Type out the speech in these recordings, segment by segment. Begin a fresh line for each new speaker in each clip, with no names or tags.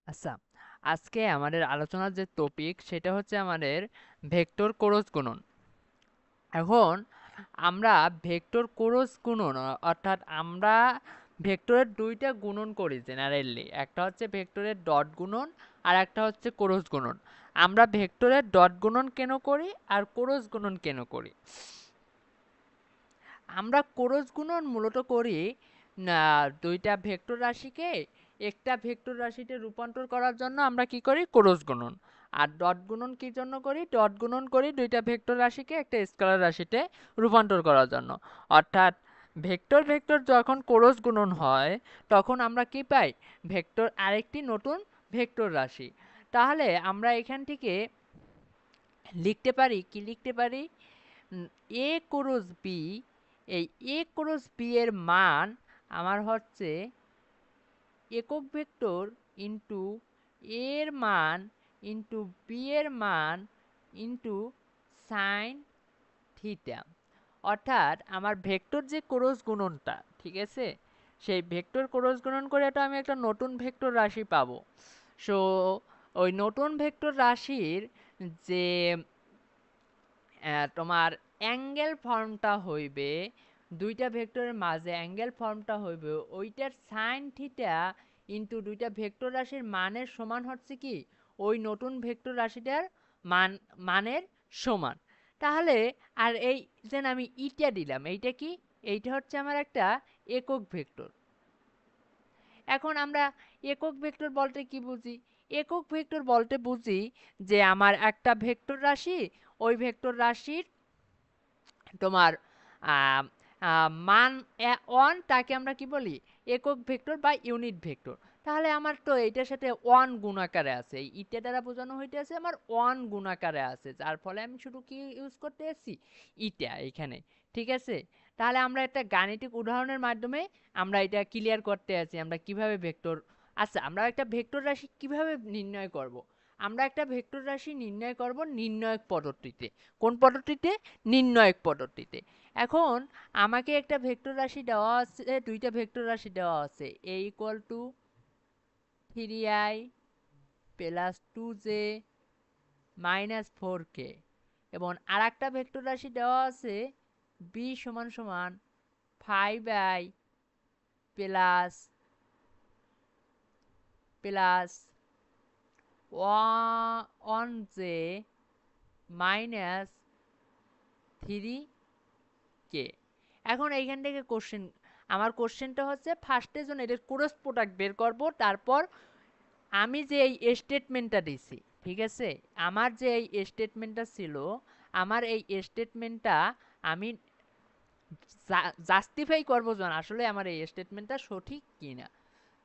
আচ্ছা, আজকে আমাদের আলোচনার যে টপিক সেটা হচ্ছে আমাদের ভেক্টর ক্রস গুণন। এখন আমরা ভেক্টর ক্রস গুণন অর্থাৎ আমরা ভেক্টরের দুইটা গুণন করি জেনারেলি, একটা হচ্ছে ভেক্টরের ডট গুণন আর একটা হচ্ছে ক্রস গুণন। আমরা ভেক্টরের ডট গুণন কেন করি আর ক্রস গুণন কেন করি? আমরা ক্রস গুণন মূলত করি দুইটা ভেক্টর রাশিকে একটা ভেক্টর রাশিতে রূপান্তর করার জন্য আমরা কি করি, ক্রস গুণন। আর ডট গুণন কি জন্য করি, ডট গুণন করি দুইটা ভেক্টর রাশিকে একটা স্কেলার রাশিতে রূপান্তর করার জন্য। অর্থাৎ ভেক্টর ভেক্টর যখন ক্রস গুণন হয় তখন আমরা কি পাই, ভেক্টর আরেকটি নতুন ভেক্টর রাশি। তাহলে আমরা এখান থেকে লিখতে পারি, কি লিখতে পারি, এ ক্রস বি, এই এ ক্রস বি এর মান আমার হচ্ছে একক ভেক্টর ইন্টু এর মান ইন্টু বি এর মান ইন্টু সাইন থিটা। অর্থাৎ আমার ভেক্টর যে ক্রস গুণনটা, ঠিক আছে, সেই ভেক্টর ক্রস গুণন করে তো আমি একটা নতুন ভেক্টর রাশি পাবো। সো ওই নতুন ভেক্টর রাশির যে তোমার অ্যাঙ্গেল ফর্মটা হইবে, দুইটা ভেক্টরের মাঝে অ্যাঙ্গেল ফর্মটা হইবে ওইটার সাইন থিটা ইন্টু দুইটা ভেক্টর রাশির মানের সমান হচ্ছে কি, ওই নতুন ভেক্টর রাশিটার মানের সমান। তাহলে আর এই যে আমি ইটা দিলাম, এইটা কি, এইটা হচ্ছে আমার একটা একক ভেক্টর। এখন আমরা একক ভেক্টর বলতে কি বুঝি? একক ভেক্টর বলতে বুঝি যে আমার একটা ভেক্টর রাশি, ওই ভেক্টর রাশির তোমার আম, মান 1, তাকে আমরা কি বলি, একক ভেক্টর বা ইউনিট ভেক্টর। তাহলে আমার তো এইটার সাথে 1 গুণাকারে আছে, এই ইটা দ্বারা বোঝানো হইতেছে আমার 1 গুণাকারে আছে, যার ফলে আমি শুধু কি ইউজ করতে এসেছি, ইটা এখানে। ঠিক আছে, তাহলে আমরা একটা গাণিতিক উদাহরণের মাধ্যমে আমরা এটা ক্লিয়ার করতে আছি আমরা কিভাবে ভেক্টর। আচ্ছা, আমরা একটা ভেক্টর রাশি কিভাবে নির্ণয় করব? আমরা একটা ভেক্টর রাশি নির্ণয় করব নির্ণায়ক পদ্ধতিতে। কোন পদ্ধতিতে? নির্ণায়ক পদ্ধতিতে। এখন আমাকে একটা ভেক্টর রাশি দেওয়া আছে, দুইটা ভেক্টর রাশি দেওয়া আছে, a equal to 3i plus 2j minus 4k, এবং আর একটা ভেক্টর রাশি দেওয়া আছে b সমান সমান 5i plus plus 1j minus 3k। এখন এইখান থেকে কোশ্চেন, আমার কোশ্চেনটা হচ্ছে ফার্স্টে জন্য এদের ক্রস প্রোডাক্ট বের করব, তারপর আমি যে এই স্টেটমেন্টটা দিছি, ঠিক আছে, আমার যে এই স্টেটমেন্টটা ছিল, আমার এই স্টেটমেন্টটা আমি জাস্টিফাই করবো যেন আসলে আমার এই স্টেটমেন্টটা সঠিক কিনা।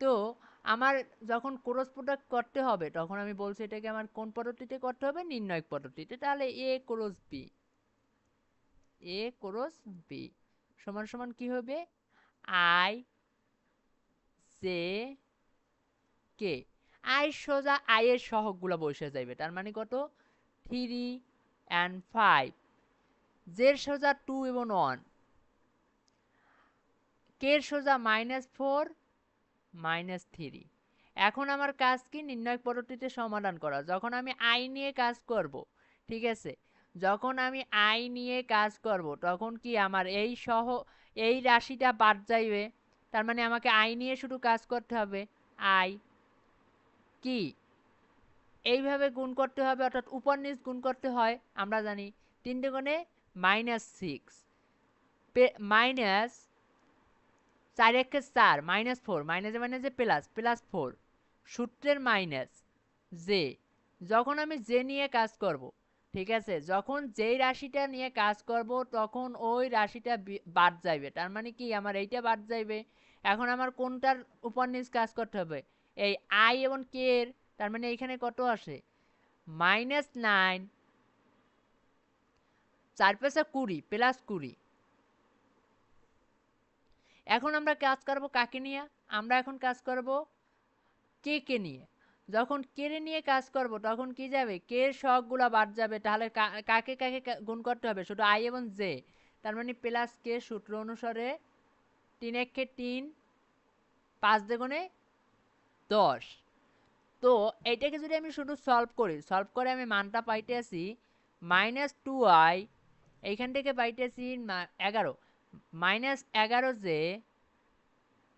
তো আমার যখন ক্রস প্রোডাক্ট করতে হবে তখন আমি বলছি এটাকে আমার কোন পদ্ধতিতে করতে হবে, নির্ণায়ক পদ্ধতিতে। তাহলে এ ক্রস বি সমান সমান কি হবে, আই জে কে। আই সোজা আই এর সহগগুলো বসে যাবে, তার মানে কত, 3 and 5। জের সোজা 2 এবং 1, কে সোজা -4 -3। এখন আমার কাজ কি, নির্ণায়ক পদ্ধতিতে সমাধান করা। যখন আমি আই নিয়ে কাজ করব, ঠিক আছে, যখন আমি আই নিয়ে কাজ করব তখন কি আমার এই রাশিটা বাদ যাইবে, তার মানে আমাকে আই নিয়ে শুধু কাজ করতে হবে। আই কি এইভাবে গুণ করতে হবে, অর্থাৎ উপর নিচ গুণ করতে হয়, আমরা জানি। 3 গুণে -6 মাইনাস 4 একে 4 -4, মাইনাসে মাইনাসে প্লাস প্লাস 4, সূত্রের মাইনাস জে। যখন আমি জে নিয়ে কাজ করব, ঠিক আছে, যখন যেই রাশিটা নিয়ে কাজ করব তখন ওই রাশিটা বাদ যাইবে, তার মানে কি আমার এইটা বাদ যাইবে। এখন আমার কোনটার উপর নিচ কাজ করতে হবে, এই আই এবং কে এর, তার মানে এইখানে কত আসে, -9, 4 5 20 প্লাস 20। এখন আমরা কাজ করব কাকে নিয়ে, আমরা এখন কাজ করব কে কে নিয়ে। যখন কে রে নিয়ে কাজ করব তখন কি যাবে, কে এর সহগগুলা বাদ যাবে, তাহলে কাকে কাকে গুণ করতে হবে, শুধু আই এবং জে। তার মানে প্লাস কে সূত্র অনুসারে 3 একে 3, 5 দুগুণে 10, তো এইটাকে যদি আমি শুধু সলভ করে আমি মানটা পাইতেছি -2i, এইখান থেকে পাইতেছি 11, -11 যে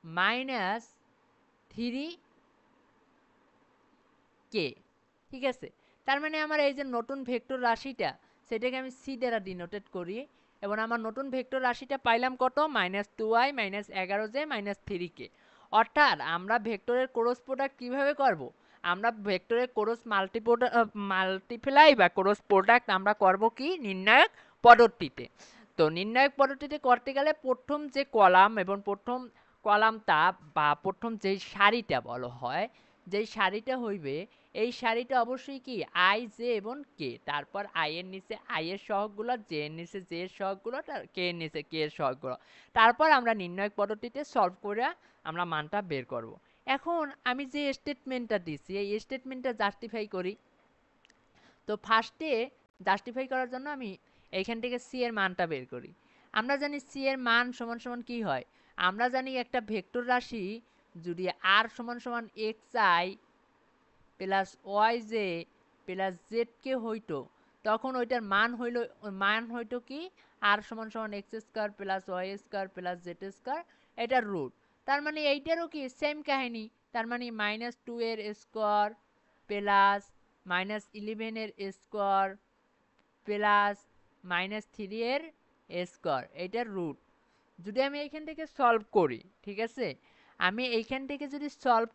-3 কে, ঠিক আছে। তার মানে আমার এই যে নতুন ভেক্টর রাশিটা সেটাকে আমি সি দ্বারা ডিনোটেড করি এবং আমার নতুন ভেক্টর রাশিটা পাইলাম কত, -2i -11 যে -3 কে। অর্থাৎ আমরা ভেক্টরের ক্রস প্রোডাক্ট কিভাবে করব, আমরা ভেক্টরের ক্রস মাল্টিপ্লাই বা ক্রস প্রোডাক্ট আমরা করব কি নির্ণায়ক পদ্ধতিতে। তো নির্ণায়ক পদ্ধতিতে করতে গেলে প্রথম যে কলাম এবং প্রথম কলামটা বা প্রথম যেই সারিটা বলা হয়, যেই সারিটা হইবে এই সারিটা অবশ্যই কি আই জে এবং কে, তারপর আই এর নিচে আই এর সহগগুলো, জে এর নিচে জে এর সহগগুলো, কে এর নিচে কে এর সহগগুলো, তারপর আমরা নির্ণায়ক পদ্ধতিতে সলভ করে আমরা মানটা বের করব। এখন আমি যে স্টেটমেন্টটা দিছি এই স্টেটমেন্টটা জাস্টিফাই করি। তো ফার্স্টে জাস্টিফাই করার জন্য আমি এইখান থেকে সি এর মানটা বের করি। আমরা জানি সি এর মান সমান সমান কি হয়, আমরা জানি একটা ভেক্টর রাশি যদি আর সমান সমান x i plus y j plus z k হইতো, তখন ওইটার মান হইতো কি আর সমান সমান x square plus y square plus z square, এটার রুট। তার মানে এইটারও কি সেম কাহিনী, তার মানে -2 এর স্কোয়ার প্লাস -11 এর স্কোয়ার প্লাস -3 এর স্কোয়ার, এইটার রুট। যদি আমি এইখান থেকে সলভ করি, ঠিক আছে, আমি এইখান থেকে যদি সলভ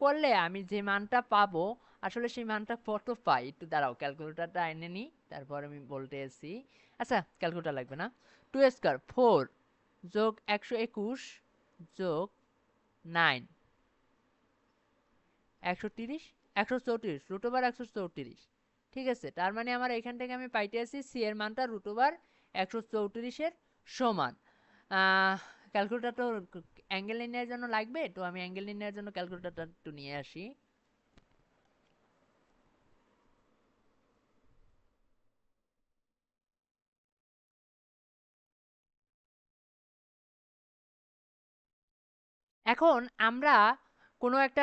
করলে আমি যে মানটা পাবো আসলে সেই মানটা কত পাই, একটু দাঁড়াও ক্যালকুলেটরটা এনে নিই, তারপর আমি বলতে এসি। আচ্ছা ক্যালকুলেটর লাগবে না। 2 স্কোয়ার 4 যোগ 121 যোগ 9 130 134 √134, ঠিক আছে। তার মানে আমার এখান থেকে আমি পাইতে আছি সি এর মানটা √134 এর সমান। ক্যালকুলেটর তো অ্যাঙ্গেল নির্ণয়ের জন্য লাগবে, তো আমি অ্যাঙ্গেল নির্ণয়ের জন্য ক্যালকুলেটরটা একটু নিয়ে আসি। এখন আমরা কোনো একটা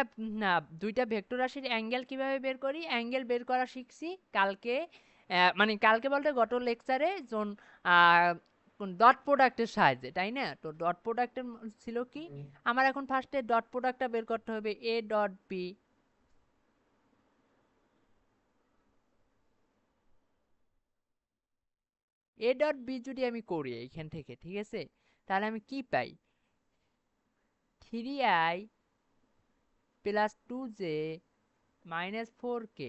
দুইটা ভেক্টর রাশির অ্যাঙ্গেল কিভাবে বের করি, অ্যাঙ্গেল বের করা শিখছি কালকে, মানে কালকে বলতে গত লেকচারে যোন ডট প্রোডাক্টের সাহায্যে, তাই না? তো ডট প্রোডাক্টের ছিল কি, আমার এখন ফার্স্টে ডট প্রোডাক্টটা বের করতে হবে, A dot B, A dot B যদি আমি করি এইখান থেকে, ঠিক আছে, তাহলে আমি কি পাই, 3i plus 2j -4k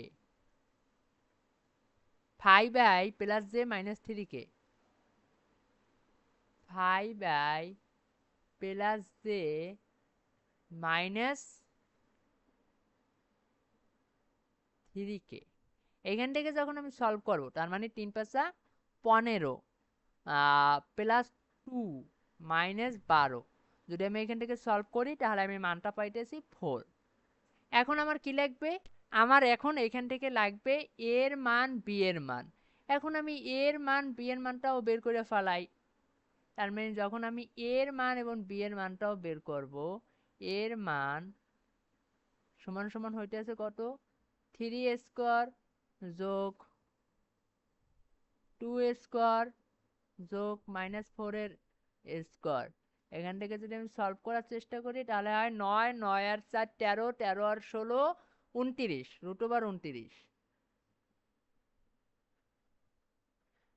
5i plus j -3k 5i plus j -3k। এখান থেকে যখন আমি সলভ করব, তার মানে 3 5 15 প্লাস 2 -12, যদি আমি এখান থেকে সলভ করি তাহলে আমি মানটা পাইতেছি 4। এখন আমার কি লাগবে, আমার এখন এখান থেকে লাগবে এর মান বি এর মান। এখন আমি এর মান বি এর মানটাও বের করে ফেলাই, তার মানে যখন আমি এর মান এবং বি এর মানটাও বের করব, এর মান সমান সমান হইতে আছে কত, 3 স্কোয়ার যোগ 2 স্কোয়ার যোগ -4 এর স্কোয়ার। এখান থেকে যদি আমি সলভ করার চেষ্টা করি তাহলে হয় 9 9 আর 4 13 13 আর 16 29 √29।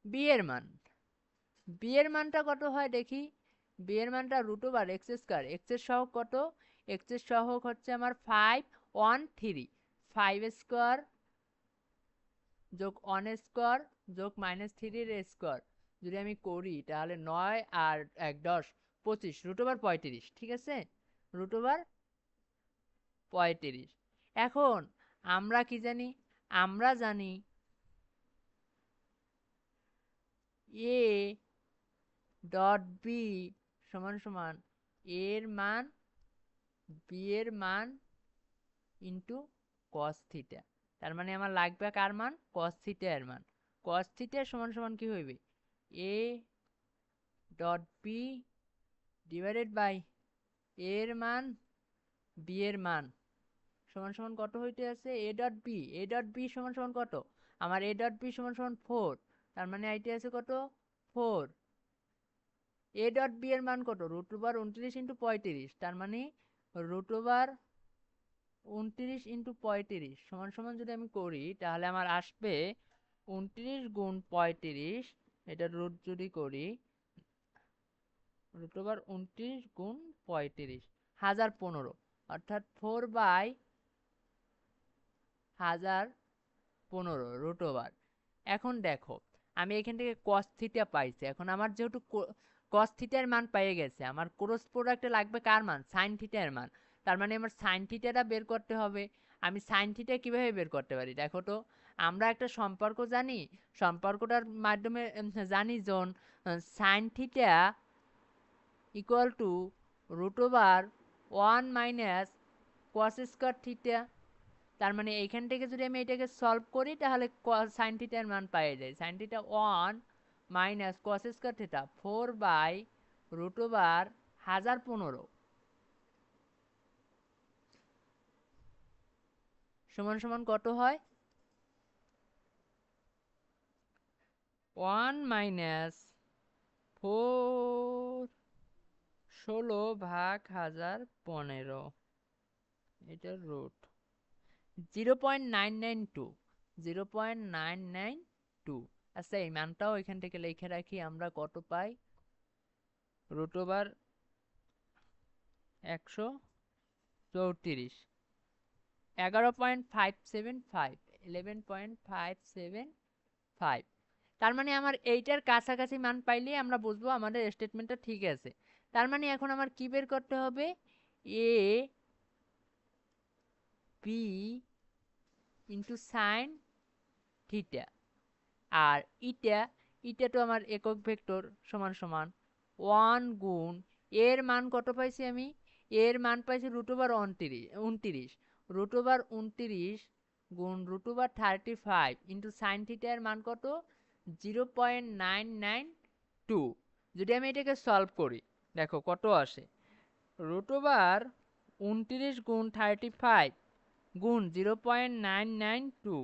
বি এর মান, বি এর মানটা কত হয় দেখি, বি এর মানটা √x স্কোয়ার, এক্স এর সহগ কত, এক্স এর সহগ হচ্ছে আমার 513, 5 স্কোয়ার যোগ 1 স্কোয়ার যোগ -3 এর স্কোয়ার যদি আমি করি তাহলে 9 আর 1 10 25 √35, ঠিক আছে, √35। এখন আমরা কি জানি, আমরা জানি এ ডট বি সমান সমান এর মান বি এর মান ইন্টু কস থিটা। তার মানে আমার লাগবে কার মান, কস থিটা এর মান। কস থিটা সমান সমান কি হইবে, A dot B divided by এর মান বি এর মান সমান সমান কত হইতে আছে, a.b সমান সমান কত, আমার a.b সমান সমান 4, তার মানে আইতে আছে কত 4। a.b এর মান কত, √29 × 35, তার মানে √29 × 35 সমান সমান যদি আমি করি তাহলে আমার আসবে 29 গুণ 35, এটা রুট যদি করি √29 গুণ 35 1015, অর্থাৎ 4/1015 এখন দেখো আমি এখান থেকে cos থিটা পাইছি, এখন আমার যেহেতু cos থিটার মান পেয়ে গেছে, আমার ক্রস প্রোডাক্টে লাগবে কার মান, sin থিটার মান, তার মানে আমার sin থিটাটা বের করতে হবে। আমি sin থিটা কিভাবে বের করতে পারি দেখো তো, আমরা একটা সম্পর্ক জানি, সম্পর্কটার মাধ্যমে জানি জন sin theta equal two √1 minus cos square theta, তার মানে এইখান থেকে যদি আমি এটাকে সলভ করি তাহলে sin থিটার মান পেয়ে যাই, sin theta 1 minus cos square theta 4/√1015 সমান সমান কত হয়, 1 মাইনাস 4 16/1015, এটার রুট 0.992, 0.992। আচ্ছা এই মানটাও এখান থেকে লিখে রাখি, আমরা কত পাই, √134, 11.575, 11.575, তার মানে আমার এইটার কাছাকাছি মান পাইলে আমরা বুঝবো আমাদের স্টেটমেন্টটা ঠিক আছে। তার মানে এখন আমার কি বের করতে হবে, A B into sine theta, আর ইটা, ইটা তো আমার একক ভেক্টর, সমান সমান 1 গুণ এর মান কত পাইছি আমি, এর মান পাইছি √29, √29 গুণ √35 ইন্টু সাইন থিটা এর মান কত 0.992। যদি আমি এটাকে সলভ করি দেখো কত আসে, √29 গুণ 35 গুণ 0.992,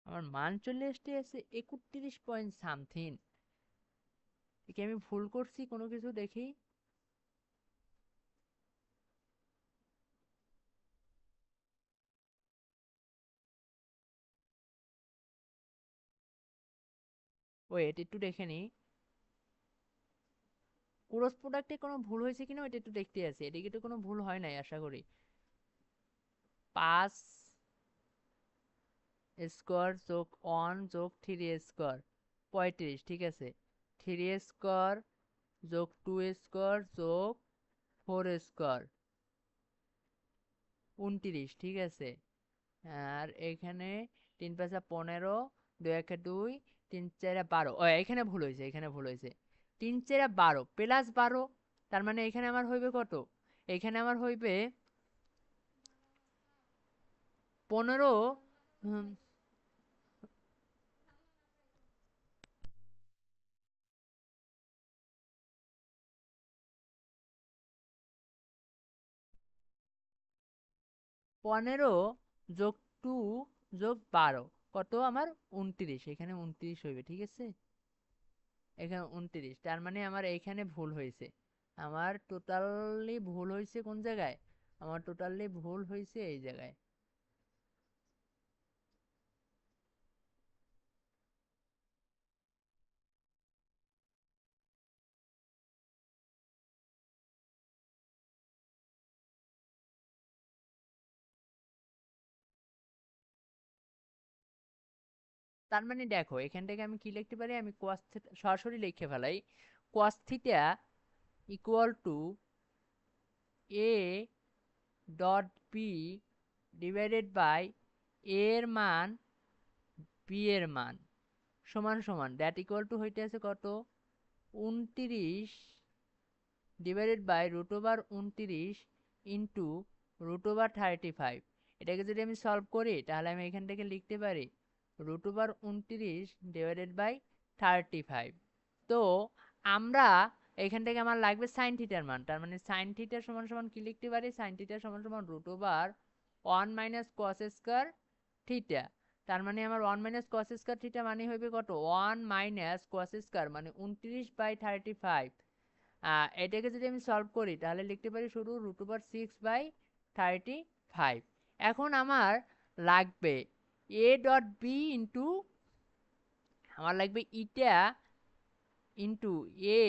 আমার মান চলে আসতে আছে 31 পয়েন্ট সামথিং। একে আমি ভুল করছি কোনো কিছু দেখি, ওয়েট একটু দেখে নি ক্রস প্রোডাক্টে কোনো ভুল হয়েছে কিনা, ওইটা একটু দেখতে আছে, এদিকে তো কোনো ভুল হয় নাই আশা করি। 5 স্কোয়ার যোগ 1 যোগ 3 স্কোয়ার 35, ঠিক আছে, 3 স্কোয়ার যোগ 2 স্কোয়ার যোগ 4 স্কোয়ার 29, ঠিক আছে, আর এখানে 3 5 15, 2 1 2, 3 4 12, ও এখানে ভুল হয়েছে, এখানে ভুল হয়েছে, 3 4 12 প্লাস 12, তার মানে এখানে আমার হইবে কত, এখানে আমার হইবে 15, 15 যোগ 2 যোগ 12 কত আমার 29, এখানে 29 হইবে, ঠিক আছে, এখানে 29, তার মানে আমার এইখানে ভুল হয়েছে, আমার টোটালি ভুল হয়েছে কোন জায়গায়, আমার টোটালি ভুল হয়েছে এই জায়গায়। তার মানে দেখো এখান থেকে আমি কি লিখতে পারি, আমি cos থিটা সরাসরি লিখে ফেলাই, cos theta equal to A dot B divided by এর মান বি এর মান সমান সমান দ্যাট ইকুয়াল টু হইতে আছে কত 29 ডিভাইডেড বাই √29 ইন্টু √35, এটাকে যদি আমি সলভ করি তাহলে আমি এখান থেকে লিখতে পারি √29 ডিভাইডেড বাই 35। তো আমরা এখান থেকে আমার লাগবে সাইন থিটার মান, তার মানে সাইন থিটা সমান সমান কি লিখতে পারি, সাইন থিটা সমান সমান রুট ওভার 1 - cos² থিটা। তার মানে আমার 1 - cos² থিটা মানে হইবে কত, 1 - cos² মানে 29/35। এটাকে যদি আমি সলভ করি তাহলে লিখতে পারি শুধু √6/35। এখন আমার লাগবে এ ডট বি ইন্টু, আমার লাগবে ইটা ইন্টু এ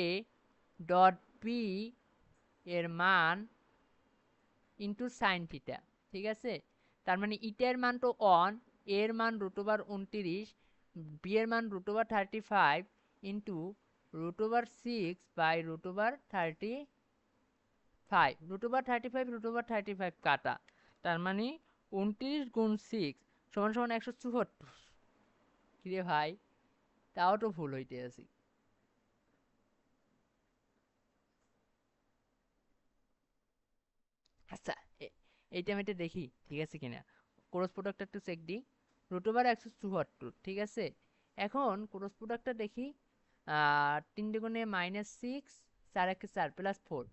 ডট বি এর মান ইন্টু সাইন থিটা। ঠিক আছে, তার মানে ইটার মান তো 1, এর মান √29, বি এর মান √35 ইন্টু √6/35, √35 কাটা, তার মানে 29 × 6 = 174। কিরে ভাই, তাও তো ভুল হইতে আছে। আচ্ছা, এইটা আমি এটা দেখি ঠিক আছে কিনা, ক্রস প্রোডাক্টটা একটু চেক দিই। √174, ঠিক আছে। এখন ক্রস প্রোডাক্টটা দেখি, 3 × -6, 4 × 4 +4,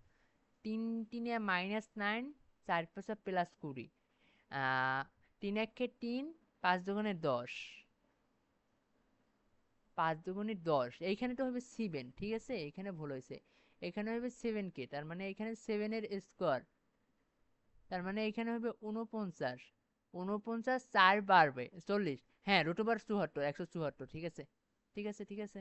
3 × -9, 4 × 5 + 20, 3 × 3, 5 × 10, 5 × 10, এইখানে তো হবে 7, ঠিক আছে, এখানে ভুল হয়েছে, এখানে হবে 7 কে, তার মানে এখানে 7 এর স্কোয়ার, তার মানে এখানে হবে 49, 49 4 বাড়বে 40, হ্যাঁ √74, 174, ঠিক আছে, ঠিক আছে, ঠিক আছে।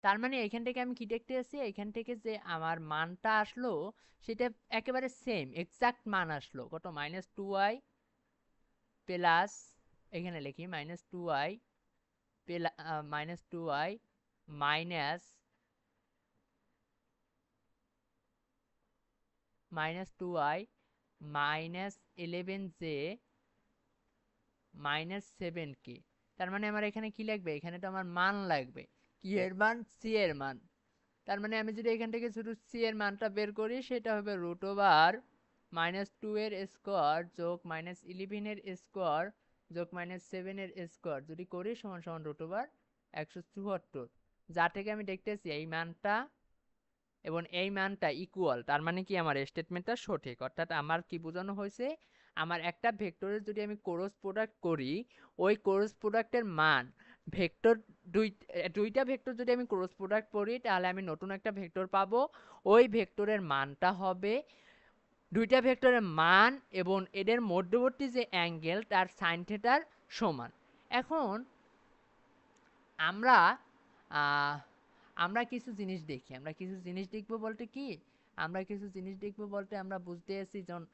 তার মানে এখান থেকে আমি কি দেখতে আসছি, এখান থেকে যে আমার মানটা আসলো সেটা একেবারে সেম এক্সাক্ট মান আসলো, কত, -2i প্লাস, এখানে লিখি -2i -2i minus -2i -11j -7k। তার মানে আমার এখানে কি লাগবে, এখানে তো আমার মান লাগবে, কি এর মান, সি এর মান। তার মানে আমি যদি এখান থেকে শুধু সি এর মানটা বের করি সেটা হবে √2 এর স্কোয়ার যোগ -11 এর স্কোয়ার যোগ -7 এর স্কোয়ার যদি করি সমান সমান √174, যা থেকে আমি দেখতেছি এই মানটা এবং এই মানটা ইকুয়াল, তার মানে কি আমার স্টেটমেন্টটা সঠিক, অর্থাৎ আমার কি বোঝানো হয়েছে, আমার একটা ভেক্টরের যদি আমি ক্রস প্রোডাক্ট করি, ওই ক্রস প্রোডাক্টের মান ভেক্টর দুইটা ভেক্টর যদি আমি ক্রস প্রোডাক্ট করি তাহলে আমি নতুন একটা ভেক্টর পাবো, ওই ভেক্টরের মানটা হবে দুইটা ভেক্টরের মান এবং এদের মধ্যবর্তী যে অ্যাঙ্গেল তার সাইন থিটার সমান। এখন আমরা আহ, আমরা কিছু জিনিস দেখি, আমরা কিছু জিনিস দেখবো বলতে কি, আমরা কিছু জিনিস দেখবো বলতে আমরা বুঝতে আছি, যখন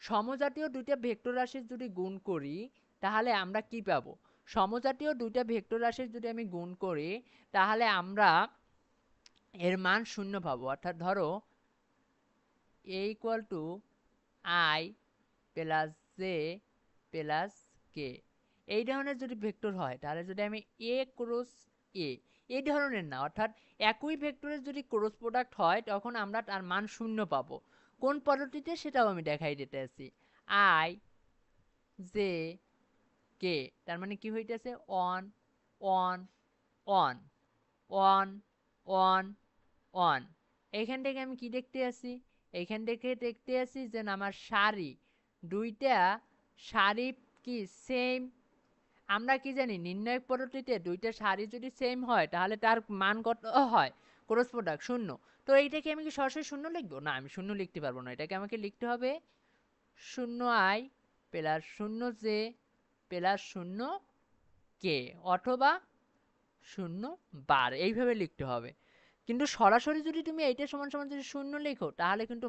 সমজাতীয় দুইটা ভেক্টর রাশির যদি গুণ করি তাহলে আমরা কি পাবো, সমজাতীয় দুইটা ভেক্টর রাশির যদি আমি গুণ করি তাহলে আমরা এর মান শূন্য পাবো, অর্থাৎ ধরো a = i plus j plus k, এই ধরনের যদি ভেক্টর হয় তাহলে যদি আমি এ ক্রস এ, এই ধরনের না, অর্থাৎ একই ভেক্টরের যদি ক্রস প্রোডাক্ট হয় তখন আমরা তার মান শূন্য পাবো। কোন পদ্ধতিতে সেটাও আমি দেখাই দিতে আছি, আই জে কে, তার মানে কি হইতেছে, on on on on on on. এইখান থেকে আমি কি দেখতে আসি, এইখান থেকে দেখতে আসি যে আমার সারি দুইটা, সারি কি সেম, আমরা কি জানি নির্ণায়ক পদ্ধতিতে দুইটা সারি যদি সেম হয় তাহলে তার মান কত হয়, ক্রস প্রোডাক্ট শূন্য। তো এইটাকে আমি কি সরাসরি শূন্য লিখবো, না আমি শূন্য লিখতে পারবো না, এটাকে আমাকে লিখতে হবে 0i plus 0j plus 0k অথবা 0 বার, এইভাবে লিখতে হবে। কিন্তু সরাসরি যদি তুমি এইটা সমান সমান যদি শূন্য লেখো তাহলে কিন্তু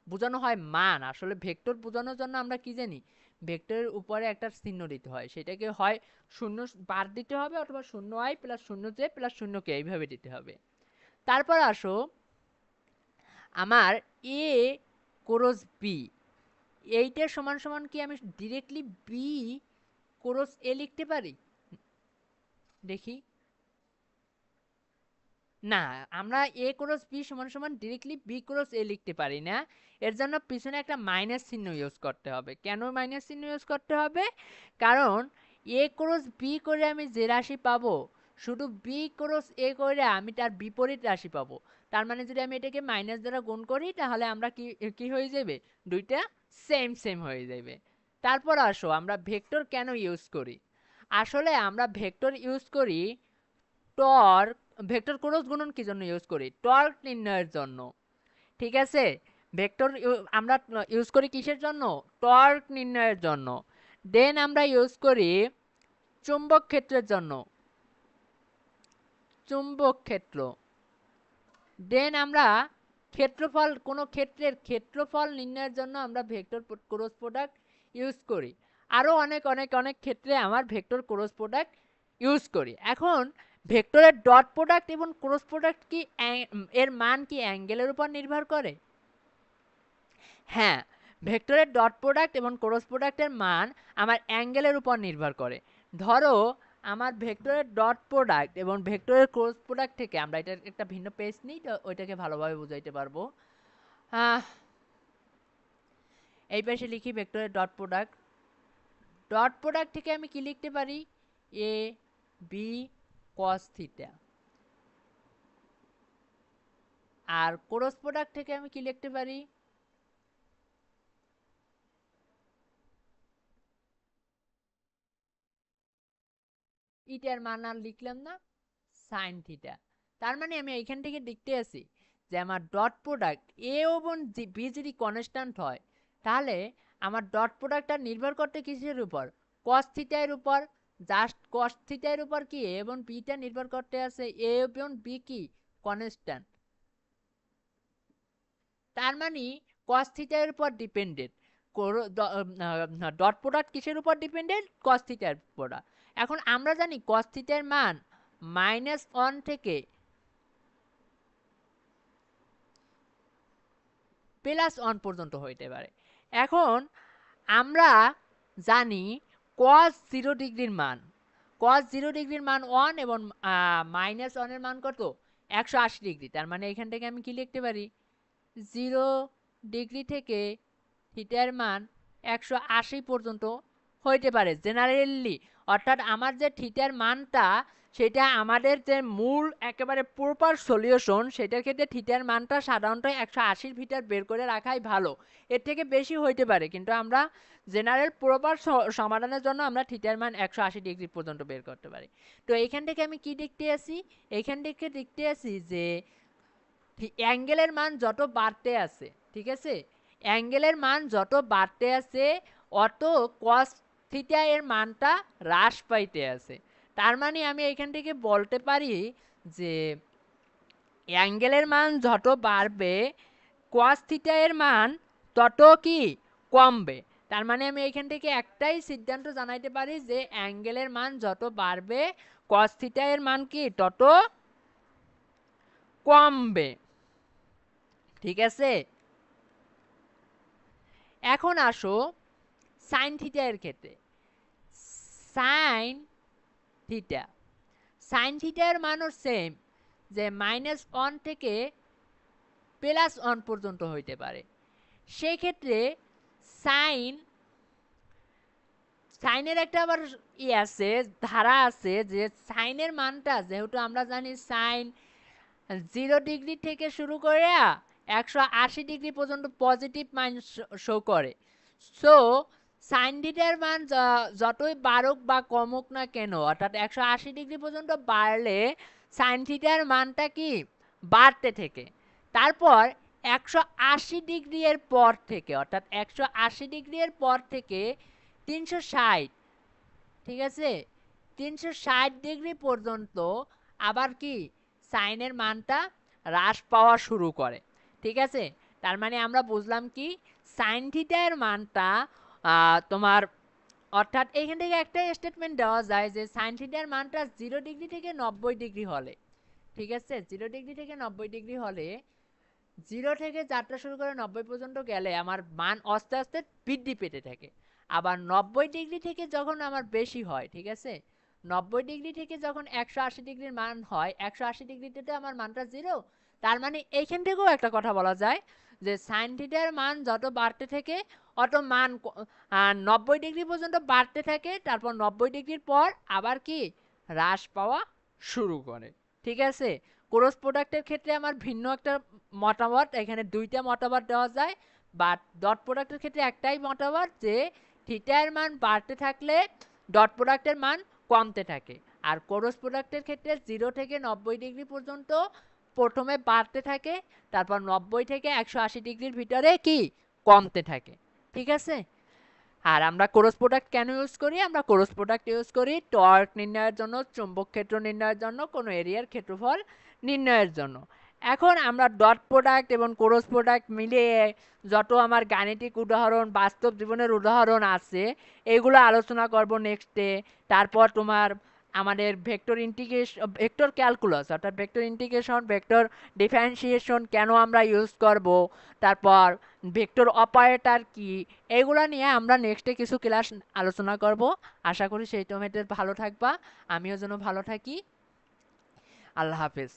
বোঝানো হয় মান, আসলে ভেক্টর বোঝানোর জন্য আমরা কি জানি, ভেক্টরের উপরে একটা চিহ্ন দিতে হয়, সেটাকে হয় 0 বার দিতে হবে অথবা 0i plus 0j plus 0k এইভাবে দিতে হবে। তারপর আসো আমার এ ক্রস বি, এইটার সমান সমান কি আমি ডিরেক্টলি বি ক্রস এ লিখতে পারি, দেখি না, আমরা a ক্রস b সমান সমান ডিরেক্টলি b ক্রস a লিখতে পারি না। এর জন্য পিছনে একটা মাইনাস চিহ্ন ইউজ করতে হবে। কেন মাইনাস চিহ্ন ইউজ করতে হবে? কারণ a ক্রস b করে আমি যে রাশি পাবো, শুধু b ক্রস a করে আমি তার বিপরীত রাশি পাবো। তার মানে যদি আমি এটাকে মাইনাস দ্বারা গুণ করি তাহলে আমরা কি কি হয়ে যাবে, দুইটা সেম সেম হয়ে যাবে। তারপর আসো আমরা ভেক্টর কেন ইউজ করি। আসলে আমরা ভেক্টর ইউজ করি টর্ক, ভেক্টর ক্রস গুণন কি জন্য ইউজ করি, টর্ক নির্ণয়ের জন্য। ঠিক আছে, ভেক্টর আমরা ইউজ করি কিসের জন্য, টর্ক নির্ণয়ের জন্য। দেন আমরা ইউজ করি চুম্বক ক্ষেত্রের জন্য, চুম্বক ক্ষেত্র। দেন আমরা ক্ষেত্রফল, কোনো ক্ষেত্রের ক্ষেত্রফল নির্ণয়ের জন্য আমরা ভেক্টর ক্রস প্রোডাক্ট ইউজ করি। আরও অনেক অনেক অনেক ক্ষেত্রে আমার ভেক্টর ক্রস প্রোডাক্ট ইউজ করি। এখন ভেক্টরের ডট প্রোডাক্ট এবং ক্রস প্রোডাক্ট কি এর মান কি অ্যাঙ্গেলের উপর নির্ভর করে? হ্যাঁ, ভেক্টরের ডট প্রোডাক্ট এবং ক্রস প্রোডাক্টের মান আমার অ্যাঙ্গেলের উপর নির্ভর করে। ধরো আমার ভেক্টরের ডট প্রোডাক্ট এবং ভেক্টরের ক্রস প্রোডাক্ট থেকে আমরা এটা একটা ভিন্ন পেজ নিই, তো ওইটাকে ভালোভাবে বুঝাইতে পারবো। এই পাশে লিখি ভেক্টরের ডট প্রোডাক্ট। ডট প্রোডাক্ট থেকে আমি কি লিখতে পারি, A B cos theta. R cross product থেকে আমি কি লিখতে পারি, ইটার মান আর লিখলাম না, সাইন থিটা। তার মানে আমি এইখান থেকে দেখতে আসি যে আমার ডট প্রোডাক্ট এ এবং বি যদি কনস্ট্যান্ট হয় তাহলে আমার ডট প্রোডাক্টটা নির্ভর করতে কিসের উপর, কস থিটার উপর। জাস্ট কস থিটার উপর কি এ এবং বিটা নির্ভর করতে আছে, এ এবং বি কি কনস্ট্যান্ট। তার মানে কস থিটার উপর ডিপেন্ডেন্ট, ডট প্রোডাক্ট কিসের উপর ডিপেন্ডেন্ট, কস থিটার উপর। এখন আমরা জানি কস থিটার মান -1 থেকে +1 পর্যন্ত হইতে পারে। এখন আমরা জানি cos 0 ডিগ্রির মান, cos 0 ডিগ্রির মান 1 এবং -1 এর মান কত, 180 ডিগ্রি। তার মানে এখান থেকে আমি কি লিখতে পারি, 0 ডিগ্রি থেকে থিটার মান 180 পর্যন্ত হইতে পারে জেনারেলি। অর্থাৎ আমার যে থিটার মানটা সেটা আমাদের যে মূল একেবারে প্রপার সলিউশন, সেটার ক্ষেত্রে থিটার মানটা সাধারণত 180 ভিতর বের করে রাখাই ভালো। এর থেকে বেশি হইতে পারে, কিন্তু আমরা জেনারেল প্রপার সমাধানের জন্য আমরা থিটার মান 180 ডিগ্রি পর্যন্ত বের করতে পারি। তো এখান থেকে আমি কি দেখতে আসি, এখান থেকে দেখতে আসি যে অ্যাঙ্গেলের মান যত বাড়তে আছে, ঠিক আছে, অ্যাঙ্গেলের মান যত বাড়তে আছে অত কস থিটা এর মানটা হ্রাস পাইতে আছে। তার মানে আমি এখান থেকে বলতে পারি যে অ্যাঙ্গেলের মান যত বাড়বে কস থিটা এর মান তত কি কমবে। তার মানে আমি এখান থেকে একটাই সিদ্ধান্ত জানাইতে পারি যে অ্যাঙ্গেলের মান যত বাড়বে কস থিটা এর মান কি তত কমবে। ঠিক আছে, এখন আসো সাইন থিটা এর ক্ষেত্রে। সাইন থিটা, সাইন থিটার মানও সেম, যে -1 থেকে +1 পর্যন্ত হইতে পারে। সেই ক্ষেত্রে সাইন, সাইনের একটা আবার আছে, ধারা আছে, যে সাইনের মানটা যেহেতু আমরা জানি সাইন 0 ডিগ্রি থেকে শুরু করে 180 ডিগ্রি পর্যন্ত পজিটিভ মান শো করে। সো সাইন থিটার মান যতই বাড়ুক বা কমুক না কেন, অর্থাৎ 180 ডিগ্রি পর্যন্ত বাড়লে সাইন থিটার মানটা কি বাড়তে থাকে। তারপর 180 ডিগ্রি এর পর থেকে, অর্থাৎ 180 ডিগ্রি এর পর থেকে 360, ঠিক আছে, 360 ডিগ্রি পর্যন্ত আবার কি সাইনের মানটা হ্রাস পাওয়া শুরু করে। ঠিক আছে, তার মানে আমরা বুঝলাম কি সাইন থিটা এর মানটা তোমার, অর্থাৎ এখান থেকে একটা স্টেটমেন্ট দেওয়া যায় যে সাইন থিটার মানটা 0 ডিগ্রি থেকে 90 ডিগ্রি হলে, ঠিক আছে, 0 ডিগ্রি থেকে 90 ডিগ্রি হলে 0 থেকে যাত্রা শুরু করে 90 পর্যন্ত গেলে আমার মান আস্তে আস্তে বৃদ্ধি পেতে থাকে। আবার 90 ডিগ্রি থেকে যখন আমার বেশি হয়, ঠিক আছে, 90 ডিগ্রি থেকে যখন 180 ডিগ্রির মান হয়, 180 ডিগ্রিতে আমার মানটা 0। তার মানে এইখান থেকেও একটা কথা বলা যায় যে সাইন থিটার মান যত বাড়তে থাকে অত মান 90 ডিগ্রি পর্যন্ত বাড়তে থাকে, তারপর 90 ডিগ্রির পর আবার কি হ্রাস পাওয়া শুরু করে। ঠিক আছে, ক্রস প্রোডাক্টের ক্ষেত্রে আমার ভিন্ন একটা মতামত, এখানে দুইটা মতামত দেওয়া যায়, বাট ডট প্রোডাক্টের ক্ষেত্রে একটাই মতামত যে থিটার মান বাড়তে থাকলে ডট প্রোডাক্টের মান কমতে থাকে। আর ক্রস প্রোডাক্টের ক্ষেত্রে 0 থেকে 90 ডিগ্রি পর্যন্ত প্রথমে বাড়তে থাকে, তারপর 90 থেকে 180 ডিগ্রির ভিতরে কি কমতে থাকে। ঠিক আছে, আর আমরা ক্রস প্রোডাক্ট কেন ইউজ করি? আমরা ক্রস প্রোডাক্ট ইউজ করি টর্ক নির্ণয়ের জন্য, চুম্বক ক্ষেত্র নির্ণয়ের জন্য, কোনো এরিয়ার ক্ষেত্রফল নির্ণয়ের জন্য। এখন আমরা ডট প্রোডাক্ট এবং ক্রস প্রোডাক্ট মিলিয়ে যত আমার গাণিতিক উদাহরণ, বাস্তব জীবনের উদাহরণ আছে এগুলো আলোচনা করব নেক্সটে। তারপর তোমার আমাদের ভেক্টর ইন্টিগ্রেশন, ভেক্টর ক্যালকুলাস অর্থাৎ ভেক্টর ইন্টিগ্রেশন, ভেক্টর ডিফারেন্সিয়েশন কেন আমরা ইউজ করব, তারপর ভেক্টর অপারেটর কি, এগুলো নিয়ে আমরা নেক্সটে কিছু ক্লাস আলোচনা করব। আশা করি সেই তোমাদের ভালো থাকবা, আমিও যেন ভালো থাকি। আল্লাহ হাফেজ।